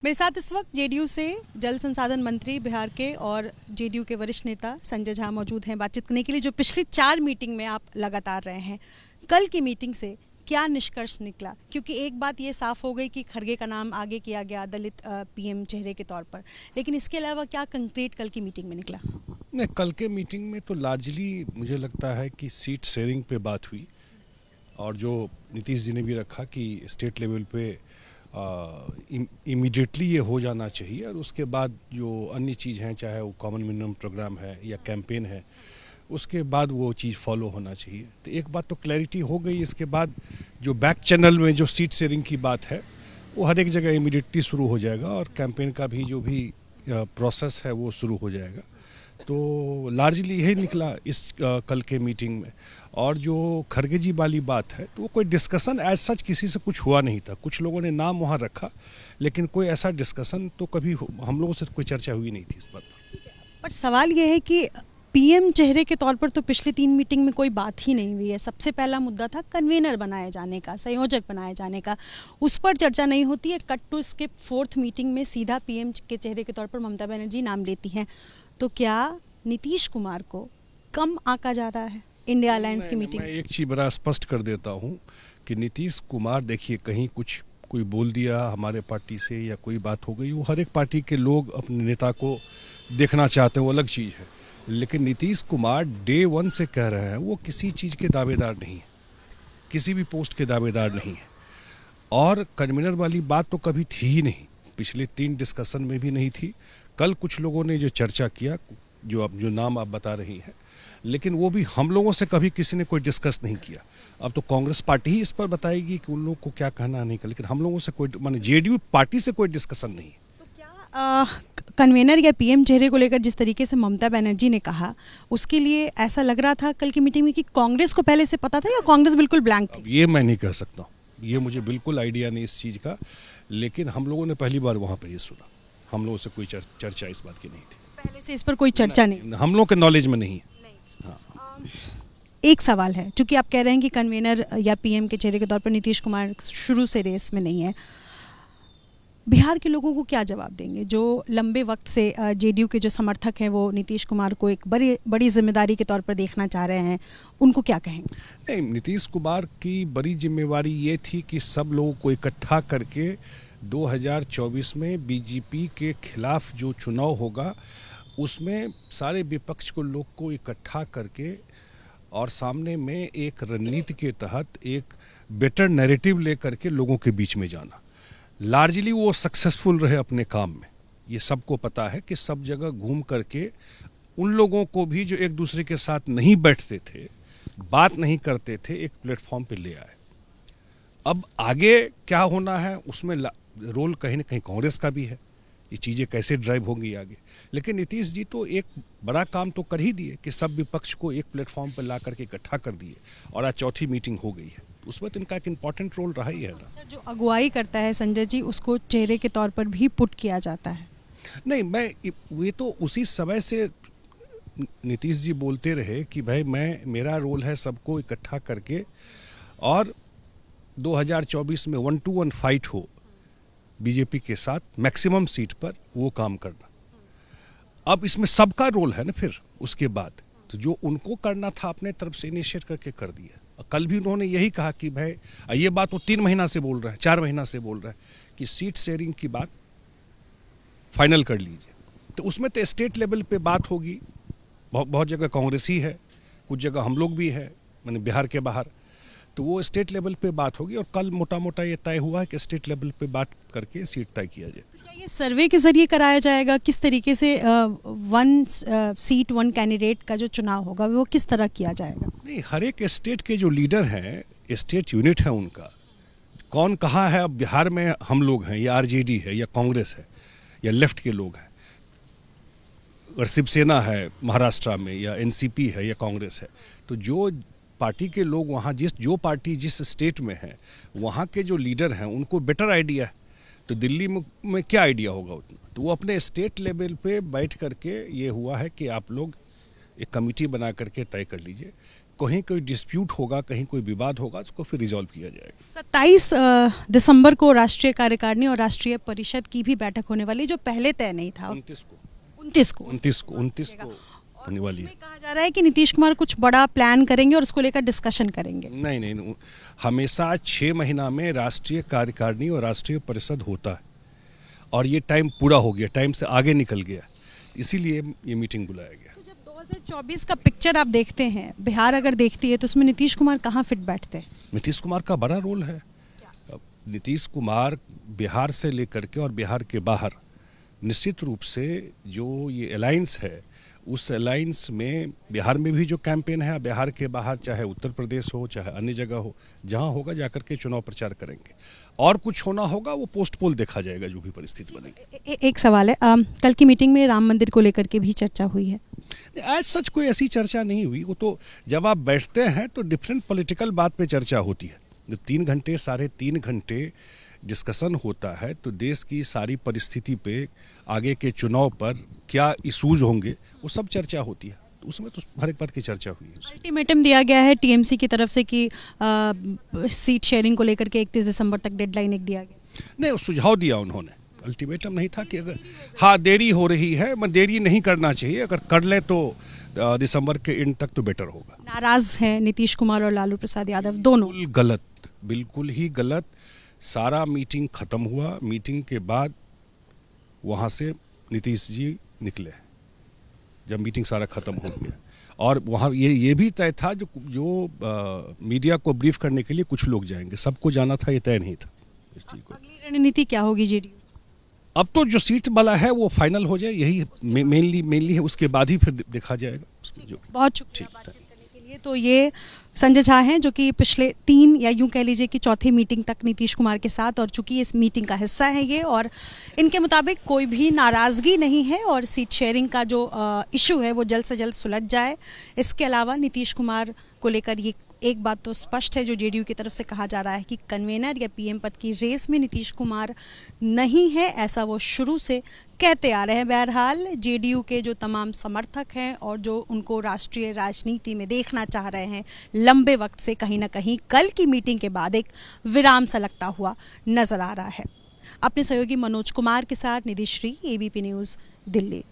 मेरे साथ इस वक्त जेडीयू से जल संसाधन मंत्री बिहार के और जेडीयू के वरिष्ठ नेता संजय झा मौजूद हैं बातचीत करने के लिए। जो पिछली 4 मीटिंग में आप लगातार रहे हैं, कल की मीटिंग से क्या निष्कर्ष निकला? क्योंकि एक बात ये साफ हो गई कि खरगे का नाम आगे किया गया दलित पीएम चेहरे के तौर पर, लेकिन इसके अलावा क्या कंक्रीट कल की मीटिंग में निकला? नहीं, कल के मीटिंग में तो लार्जली मुझे लगता है कि सीट शेयरिंग पे बात हुई, और जो नीतीश जी ने भी रखा कि स्टेट लेवल पे इमीडिएटली ये हो जाना चाहिए, और उसके बाद जो अन्य चीज़ हैं, चाहे वो कॉमन मिनिमम प्रोग्राम है या कैंपेन है, उसके बाद वो चीज़ फॉलो होना चाहिए। तो एक बात तो क्लैरिटी हो गई। इसके बाद जो बैक चैनल में जो सीट शेयरिंग की बात है, वो हर एक जगह इमीडिएटली शुरू हो जाएगा, और कैंपेन का भी जो भी प्रोसेस है वो शुरू हो जाएगा। तो लार्जली यही निकला इस कल के मीटिंग में। और जो खरगे जी वाली बात है, तो वो कोई डिस्कशन एज सच किसी से कुछ हुआ नहीं था। कुछ लोगों ने नाम वहाँ रखा, लेकिन कोई ऐसा डिस्कशन तो कभी हम लोगों से कोई चर्चा हुई नहीं थी इस बात पर। पर सवाल यह है कि पीएम चेहरे के तौर पर तो पिछली 3 मीटिंग में कोई बात ही नहीं हुई है। सबसे पहला मुद्दा था कन्वेनर बनाए जाने का, संयोजक बनाए जाने का, उस पर चर्चा नहीं होती है। Cut to skip 4th meeting में सीधा पीएम के चेहरे के तौर पर ममता बनर्जी नाम लेती हैं। तो क्या नीतीश कुमार को कम आंका जा रहा है इंडिया अलायंस की मीटिंग? मैं एक चीज़ बड़ा स्पष्ट कर देता हूँ कि नीतीश कुमार, देखिए, कहीं कुछ कोई बोल दिया हमारे पार्टी से या कोई बात हो गई, वो हर एक पार्टी के लोग अपने नेता को देखना चाहते हैं, वो अलग चीज़ है। लेकिन नीतीश कुमार डे 1 से कह रहे हैं वो किसी चीज़ के दावेदार नहीं है, किसी भी पोस्ट के दावेदार नहीं है। और कन्वीनर वाली बात तो कभी थी ही नहीं, पिछले 3 डिस्कशन में भी नहीं थी। कल कुछ लोगों ने जो चर्चा किया, जो नाम आप बता रही हैं, लेकिन वो भी हम लोगों से कभी किसी ने कोई डिस्कस नहीं किया। अब तो कांग्रेस पार्टी ही इस पर बताएगी कि उन लोगों को क्या कहना नहीं, लेकिन हम लोगों से कोई, माने जेडीयू पार्टी से कोई डिस्कशन नहीं। तो क्या कन्वेनर या पीएम चेहरे को लेकर जिस तरीके से ममता बनर्जी ने कहा, उसके लिए ऐसा लग रहा था कल की मीटिंग में कि कांग्रेस को पहले से पता था या कांग्रेस बिल्कुल ब्लैंक थी? ये मैं नहीं कह सकता, ये मुझे बिल्कुल आइडिया नहीं इस चीज़ का। लेकिन हम लोगों ने पहली बार वहाँ पर ये सुना, हम लोगों से कोई चर्चा इस बात की नहीं थी। पहले से इस पर कोई चर्चा नहीं, हम लोग के नॉलेज में नहीं है। एक सवाल है, चूंकि आप कह रहे हैं कि कन्वेनर या पीएम के चेहरे के तौर पर नीतीश कुमार शुरू से रेस में नहीं है, बिहार के लोगों को क्या जवाब देंगे जो लंबे वक्त से जेडीयू के जो समर्थक हैं वो नीतीश कुमार को एक बड़ी जिम्मेदारी के तौर पर देखना चाह रहे हैं, उनको क्या कहेंगे? नहीं, नीतीश कुमार की बड़ी जिम्मेवारी ये थी कि सब लोगों को इकट्ठा करके 2024 में बीजेपी के खिलाफ जो चुनाव होगा, उसमें सारे विपक्ष को लोग को इकट्ठा करके और सामने में एक रणनीति के तहत एक बेटर नैरेटिव लेकर के लोगों के बीच में जाना। लार्जली वो सक्सेसफुल रहे अपने काम में, ये सबको पता है कि सब जगह घूम करके उन लोगों को भी जो एक दूसरे के साथ नहीं बैठते थे, बात नहीं करते थे, एक प्लेटफॉर्म पे ले आए। अब आगे क्या होना है, उसमें रोल कहीं ना कहीं कांग्रेस का भी है, ये चीज़ें कैसे ड्राइव होंगी आगे। लेकिन नीतीश जी तो एक बड़ा काम तो कर ही दिए कि सब विपक्ष को एक प्लेटफॉर्म पर ला करके इकट्ठा कर दिए, और आज 4थी मीटिंग हो गई है, उसमें तो इनका एक इम्पॉर्टेंट रोल रहा ही है ना। सर, जो अगुवाई करता है संजय जी, उसको चेहरे के तौर पर भी पुट किया जाता है। नहीं, मैं ये तो उसी समय से नीतीश जी बोलते रहे कि भाई मेरा रोल है सबको इकट्ठा करके और 2024 में 1 to 1 फाइट हो बीजेपी के साथ मैक्सिमम सीट पर, वो काम करना। अब इसमें सबका रोल है ना। फिर उसके बाद तो जो उनको करना था अपने तरफ से इनिशिएट करके कर दिया। कल भी उन्होंने यही कहा कि भाई, ये बात वो 3 महीना से बोल रहे हैं, 4 महीना से बोल रहे हैं कि सीट शेयरिंग की बात फाइनल कर लीजिए। तो उसमें तो स्टेट लेवल पे बात होगी, बहुत जगह कांग्रेस ही है, कुछ जगह हम लोग भी है, मैंने बिहार के बाहर, तो वो स्टेट लेवल पे बात होगी। और कल मोटा मोटा ये तय हुआ है कि स्टेट लेवल पे बात करके सीट तय किया जाए। तो क्या ये सर्वे के जरिए कराया जाएगा? किस तरीके से 1 सीट 1 कैंडिडेट का जो चुनाव होगा वो किस तरह किया जाएगा? नहीं, हर एक स्टेट के जो लीडर हैं, स्टेट यूनिट है उनका, कौन कहाँ है। अब बिहार में हम लोग हैं, या आरजेडी है, या कांग्रेस है, या लेफ्ट के लोग हैं, और शिवसेना है महाराष्ट्र में, या एनसीपी है, या कांग्रेस है, तो जो पार्टी के लोग वहाँ जो पार्टी जिस स्टेट में है, वहाँ के जो लीडर हैं उनको बेटर आइडिया है। तो दिल्ली में क्या आइडिया होगा उतना, तो वो अपने स्टेट लेवल पे बैठ करके ये हुआ है कि आप लोग एक कमेटी बना करके तय कर लीजिए कहीं कोई डिस्प्यूट होगा, कहीं कोई विवाद होगा, उसको फिर रिजॉल्व किया जाएगा। 27 दिसंबर को राष्ट्रीय कार्यकारिणी और राष्ट्रीय परिषद की भी बैठक होने वाली, जो पहले तय नहीं था। 29 को होने वाली है। उसमें कहा जा रहा है कि नीतीश कुमार कुछ बड़ा प्लान करेंगे और उसको लेकर डिस्कशन करेंगे। नहीं, हमेशा 6 महीना में राष्ट्रीय कार्यकारिणी और राष्ट्रीय परिषद होता है, और ये टाइम पूरा हो गया, टाइम से आगे निकल गया, इसीलिए ये मीटिंग बुलाया गया। तो जब 2024 का पिक्चर आप देखते हैं, बिहार अगर देखती है, तो उसमें नीतीश कुमार कहाँ फिट बैठते हैं? नीतीश कुमार का बड़ा रोल है। नीतीश कुमार बिहार से लेकर के और बिहार के बाहर निश्चित रूप से जो ये अलायंस है, उस अलायंस में बिहार में भी जो कैंपेन है, बिहार के बाहर चाहे उत्तर प्रदेश हो चाहे अन्य जगह हो, जहां होगा जाकर के चुनाव प्रचार करेंगे। और कुछ होना होगा वो पोस्ट पोल देखा जाएगा, जो भी परिस्थिति बनेगी। एक सवाल है, कल की मीटिंग में राम मंदिर को लेकर के भी चर्चा हुई है। आज सच कोई ऐसी चर्चा नहीं हुई। वो तो जब आप बैठते हैं तो डिफरेंट पॉलिटिकल बात पे चर्चा होती है। जब 3 घंटे 3.5 घंटे डिस्कशन होता है तो देश की सारी परिस्थिति पे, आगे के चुनाव पर क्या इशूज होंगे, वो सब चर्चा होती है। तो उसमें तो हर एक बात की चर्चा हुई है। अल्टीमेटम दिया गया है टीएमसी की तरफ से कि सीट शेयरिंग को लेकर के 31 दिसंबर तक डेडलाइन एक दिया गया। नहीं, सुझाव दिया उन्होंने, अल्टीमेटम नहीं था कि अगर देरी हो रही है, मैं देरी नहीं करना चाहिए, अगर कर ले तो दिसंबर के एंड तक तो बेटर होगा। नाराज हैं नीतीश कुमार और लालू प्रसाद यादव दोनों। बिल्कुल ही गलत। सारा मीटिंग खत्म हुआ, मीटिंग के बाद वहाँ से नीतीश जी निकले जब मीटिंग सारा खत्म हो गया। और वहाँ ये भी तय था जो मीडिया को ब्रीफ करने के लिए कुछ लोग जाएंगे, सबको जाना था, ये तय नहीं था इस चीज को। अगली रणनीति क्या होगी जेडीयू? अब तो जो सीट वाला है वो फाइनल हो जाए, यही मेनली है, उसके बाद ही फिर देखा जाएगा। जो बहुत शुक्रिया बातचीत करने के लिए। तो ये संजय झा हैं, जो कि पिछले 3 या यूं कह लीजिए कि चौथी मीटिंग तक नीतीश कुमार के साथ, और चूंकि इस मीटिंग का हिस्सा है ये, और इनके मुताबिक कोई भी नाराज़गी नहीं है और सीट शेयरिंग का जो इशू है वो जल्द से जल्द सुलझ जाए। इसके अलावा नीतीश कुमार को लेकर ये एक बात तो स्पष्ट है, जो जेडीयू की तरफ से कहा जा रहा है कि कन्वेनर या पीएम पद की रेस में नीतीश कुमार नहीं है, ऐसा वो शुरू से कहते आ रहे हैं। बहरहाल जेडीयू के जो तमाम समर्थक हैं और जो उनको राष्ट्रीय राजनीति में देखना चाह रहे हैं लंबे वक्त से, कहीं ना कहीं कल की मीटिंग के बाद एक विराम सा लगता हुआ नजर आ रहा है। अपने सहयोगी मनोज कुमार के साथ निधि श्री, एबीपी न्यूज़, दिल्ली।